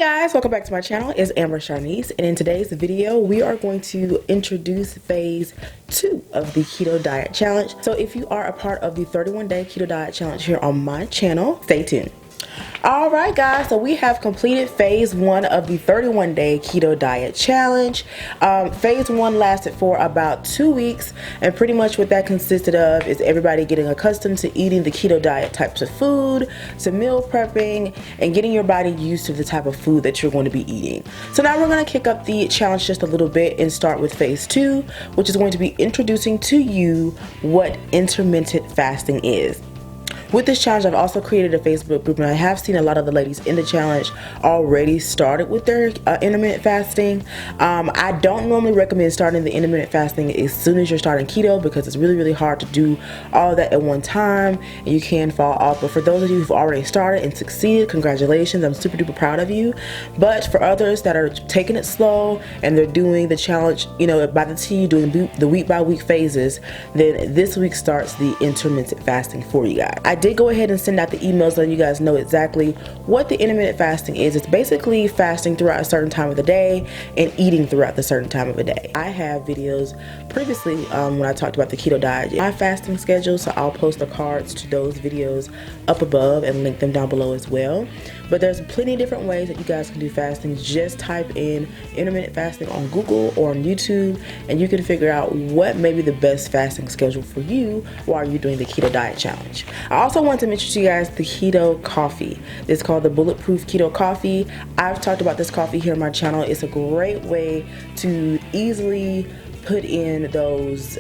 Guys, welcome back to my channel. It's AMBERSHARNIECE, and in today's video we are going to introduce phase 2 of the keto diet challenge. So if you are a part of the 31-day keto diet challenge here on my channel, stay tuned. Alright guys, so we have completed phase 1 of the 31-day keto diet challenge. Phase 1 lasted for about 2 weeks, and pretty much what that consisted of is everybody getting accustomed to eating the keto diet types of food, some meal prepping, and getting your body used to the type of food that you're going to be eating. So now we're going to kick up the challenge just a little bit and start with phase 2, which is going to be introducing to you what intermittent fasting is. With this challenge, I've also created a Facebook group, and I have seen a lot of the ladies in the challenge already started with their intermittent fasting. I don't normally recommend starting the intermittent fasting as soon as you're starting keto because it's really hard to do all of that at one time and you can fall off. But for those of you who've already started and succeeded, congratulations, I'm super duper proud of you. But for others that are taking it slow and they're doing the challenge, you know, by the T, doing the week by week phases, then this week starts the intermittent fasting for you guys. I did go ahead and send out the emails letting you guys know exactly what the intermittent fasting is. It's basically fasting throughout a certain time of the day and eating throughout the certain time of the day. I have videos previously when I talked about the keto diet, my fasting schedule, so I'll post the cards to those videos up above and link them down below as well. But there's plenty of different ways that you guys can do fasting. Just type in intermittent fasting on Google or on YouTube and you can figure out what may be the best fasting schedule for you while you're doing the keto diet challenge. I also want to mention to you guys the keto coffee. It's called the Bulletproof Keto Coffee. I've talked about this coffee here on my channel. It's a great way to easily put in those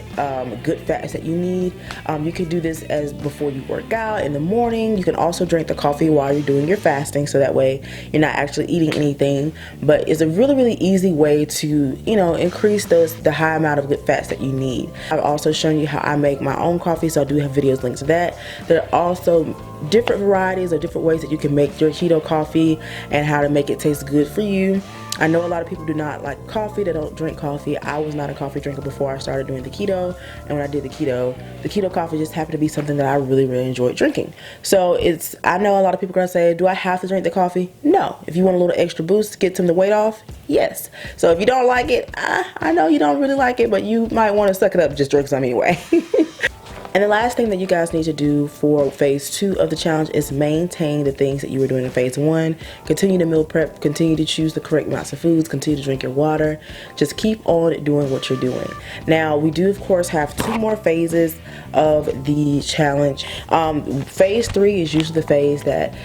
good fats that you need. You can do this as before you work out in the morning. You can also drink the coffee while you're doing your fasting, so that way you're not actually eating anything. But it's a really easy way to, you know, increase the high amount of good fats that you need. I've also shown you how I make my own coffee, so I do have videos linked to that. There are also different varieties or different ways that you can make your keto coffee and how to make it taste good for you. I know a lot of people do not like coffee, they don't drink coffee. I was not a coffee drinker before I started doing the keto, and when I did the keto coffee just happened to be something that I really enjoyed drinking. So I know a lot of people are going to say, do I have to drink the coffee? No. If you want a little extra boost to get some of the weight off, yes. So if you don't like it, I know you don't really like it, but you might want to suck it up and just drink some anyway. And the last thing that you guys need to do for phase 2 of the challenge is maintain the things that you were doing in phase 1. Continue to meal prep, continue to choose the correct amounts of foods, continue to drink your water. Just keep on doing what you're doing. Now, we do of course have 2 more phases of the challenge. Phase 3 is usually the phase that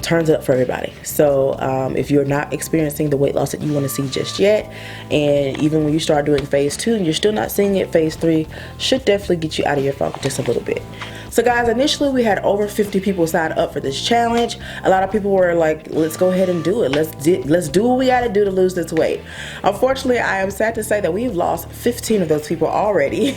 turns it up for everybody. So if you're not experiencing the weight loss that you want to see just yet, and even when you start doing phase 2 and you're still not seeing it, phase 3 should definitely get you out of your funk just a little bit. So guys, initially we had over 50 people sign up for this challenge. A lot of people were like, let's go ahead and do it. Let's do what we got to do to lose this weight. Unfortunately, I am sad to say that we've lost 15 of those people already.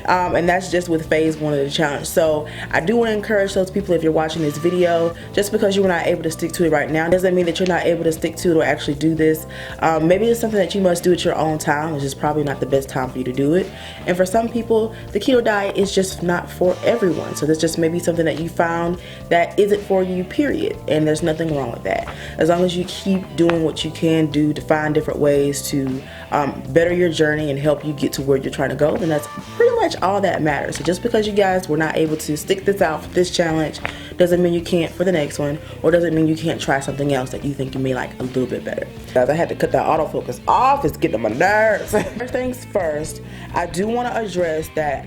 And that's just with phase 1 of the challenge. So I do want to encourage those people, if you're watching this video, just because you were not able to stick to it right now doesn't mean that you're not able to stick to it or actually do this. Maybe it's something that you must do at your own time, which is probably not the best time for you to do it. And for some people, the keto diet is just not for everyone. So this just may be something that you found that isn't for you, period. And there's nothing wrong with that. As long as you keep doing what you can do to find different ways to better your journey and help you get to where you're trying to go, then that's pretty much all that matters. So just because you guys were not able to stick this out for this challenge doesn't mean you can't for the next one, or doesn't mean you can't try something else that you think you may like a little bit better. Guys, I had to cut that autofocus off. It's getting on my nerves. First things first, I do want to address that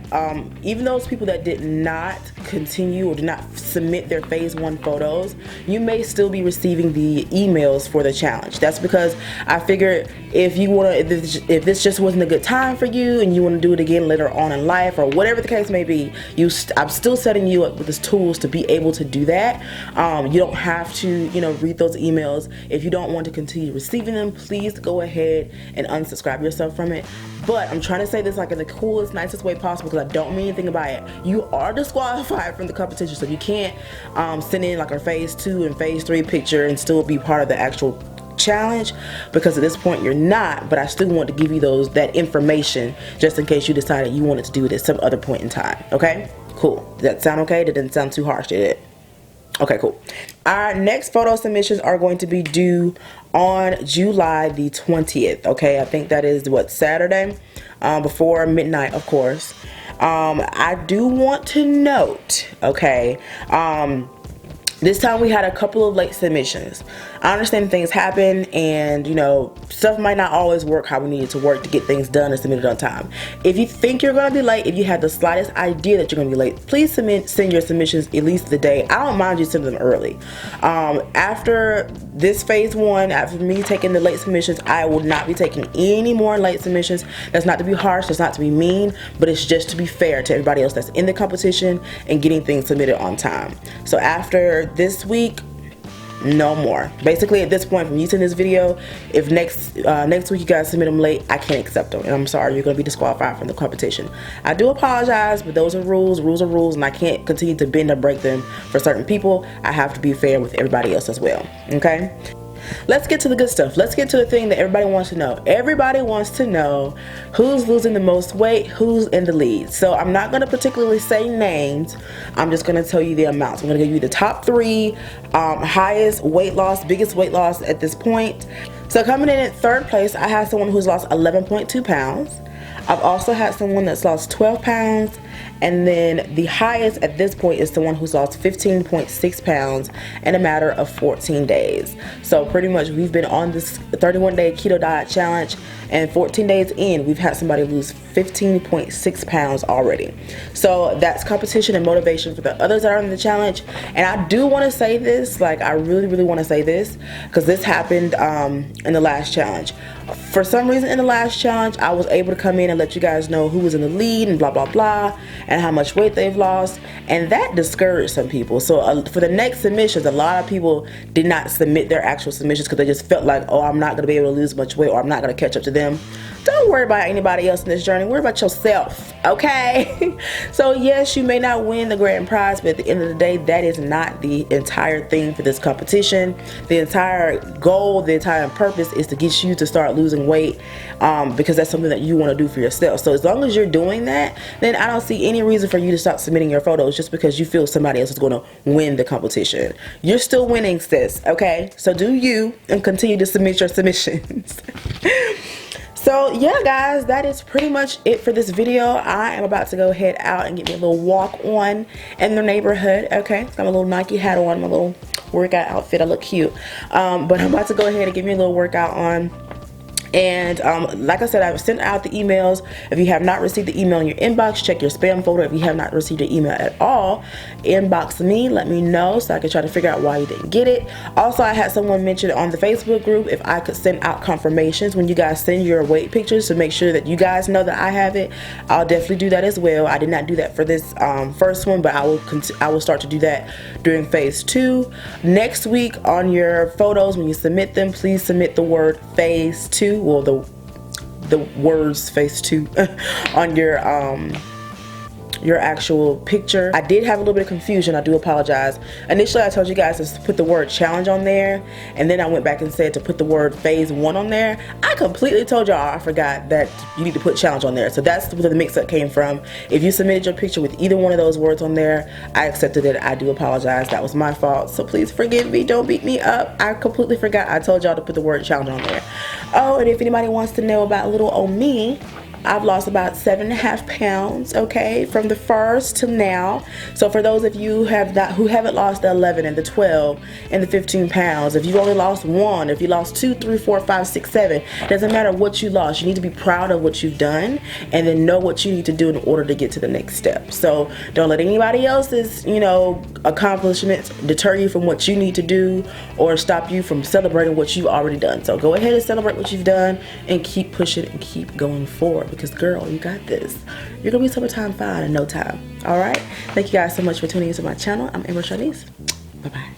even those people that did not continue or did not submit their phase 1 photos, you may still be receiving the emails for the challenge. That's because I figured if this just wasn't a good time for you and you want to do it again later on in life or whatever the case may be, I'm still setting you up with the tools to be able to do that. You don't have to, you know, read those emails. If you don't want to continue receiving them, please go ahead and unsubscribe yourself from it. But I'm trying to say this like in the coolest, nicest way possible, because I don't mean anything by it. You are disqualified from the competition, so you can't send in like a phase 2 and phase 3 picture and still be part of the actual challenge, because at this point you're not. But I still want to give you that information just in case you decided you wanted to do it at some other point in time. Okay, cool. Does that sound okay? That didn't sound too harsh, did it? Okay, cool. Our next photo submissions are going to be due on July the 20th. Okay, I think that is what, Saturday, before midnight, of course. I do want to note, okay, this time we had a couple of late submissions. I understand things happen, and you know, stuff might not always work how we need it to work to get things done and submitted on time. If you think you're gonna be late, if you have the slightest idea that you're gonna be late, please send your submissions at least the day. I don't mind you sending them early. After this phase one, after me taking the late submissions, I will not be taking any more late submissions. That's not to be harsh, that's not to be mean, but it's just to be fair to everybody else that's in the competition and getting things submitted on time. So after this week, no more. Basically, at this point, from you seeing this video, if next week you guys submit them late, I can't accept them, and I'm sorry, you're going to be disqualified from the competition. I do apologize, but those are rules. Rules are rules, and I can't continue to bend or break them for certain people. I have to be fair with everybody else as well. Okay, let's get to the good stuff. Let's get to the thing that everybody wants to know. Everybody wants to know who's losing the most weight, who's in the lead. So I'm not going to particularly say names. I'm just going to tell you the amounts. I'm going to give you the top three highest weight loss, biggest weight loss at this point. So coming in at third place, I have someone who's lost 11.2 pounds. I've also had someone that's lost 12 pounds. And then the highest at this point is the one who's lost 15.6 pounds in a matter of 14 days. So pretty much we've been on this 31-day keto diet challenge, and 14 days in, we've had somebody lose 15.6 pounds already. So that's competition and motivation for the others that are in the challenge. And I do want to say this, like I really want to say this, because this happened in the last challenge. For some reason in the last challenge, I was able to come in and let you guys know who was in the lead and blah blah blah, and how much weight they've lost, and that discouraged some people. So for the next submissions, a lot of people did not submit their actual submissions because they just felt like, oh, I'm not going to be able to lose much weight, or I'm not going to catch up to them. Don't worry about anybody else in this journey. Worry about yourself, okay? So yes, you may not win the grand prize, but at the end of the day, that is not the entire thing for this competition. The entire goal, the entire purpose is to get you to start losing weight, because that's something that you want to do for yourself. So as long as you're doing that, then I don't see any reason for you to stop submitting your photos just because you feel somebody else is going to win the competition. You're still winning, sis, okay? So do you, and continue to submit your submissions. So yeah, guys, that is pretty much it for this video. I am about to go head out and get me a little walk on in the neighborhood. Okay, got my little Nike hat on, my little workout outfit. I look cute, but I'm about to go ahead and give me a little workout on. And like I said, I've sent out the emails. If you have not received the email in your inbox, check your spam folder. If you have not received an email at all, inbox me, let me know so I can try to figure out why you didn't get it. Also, I had someone mention on the Facebook group if I could send out confirmations when you guys send your weight pictures to make sure that you guys know that I have it. I'll definitely do that as well. I did not do that for this first one, but I will start to do that during phase 2. Next week on your photos, when you submit them, please submit the word phase 2. Well, the words phase 2 on your actual picture. I did have a little bit of confusion. I do apologize. Initially, I told you guys to put the word challenge on there, and then I went back and said to put the word phase 1 on there. I completely told y'all I forgot that you need to put challenge on there. So that's where the mix-up came from. If you submitted your picture with either one of those words on there, I accepted it. I do apologize. That was my fault. So please forgive me. Don't beat me up. I completely forgot. I told y'all to put the word challenge on there. Oh, and if anybody wants to know about little old me, I've lost about 7.5 pounds, okay, from the first to now. So for those of you who haven't lost the 11 and the 12 and the 15 pounds, if you've only lost 1, if you lost 2, 3, 4, 5, 6, 7, it doesn't matter what you lost. You need to be proud of what you've done and then know what you need to do in order to get to the next step. So don't let anybody else's, accomplishments deter you from what you need to do or stop you from celebrating what you've already done. So go ahead and celebrate what you've done and keep pushing and keep going forward. Because girl, you got this. You're gonna be summertime fine in no time. All right, thank you guys so much for tuning into my channel. I'm AMBERSHARNIECE. Bye bye.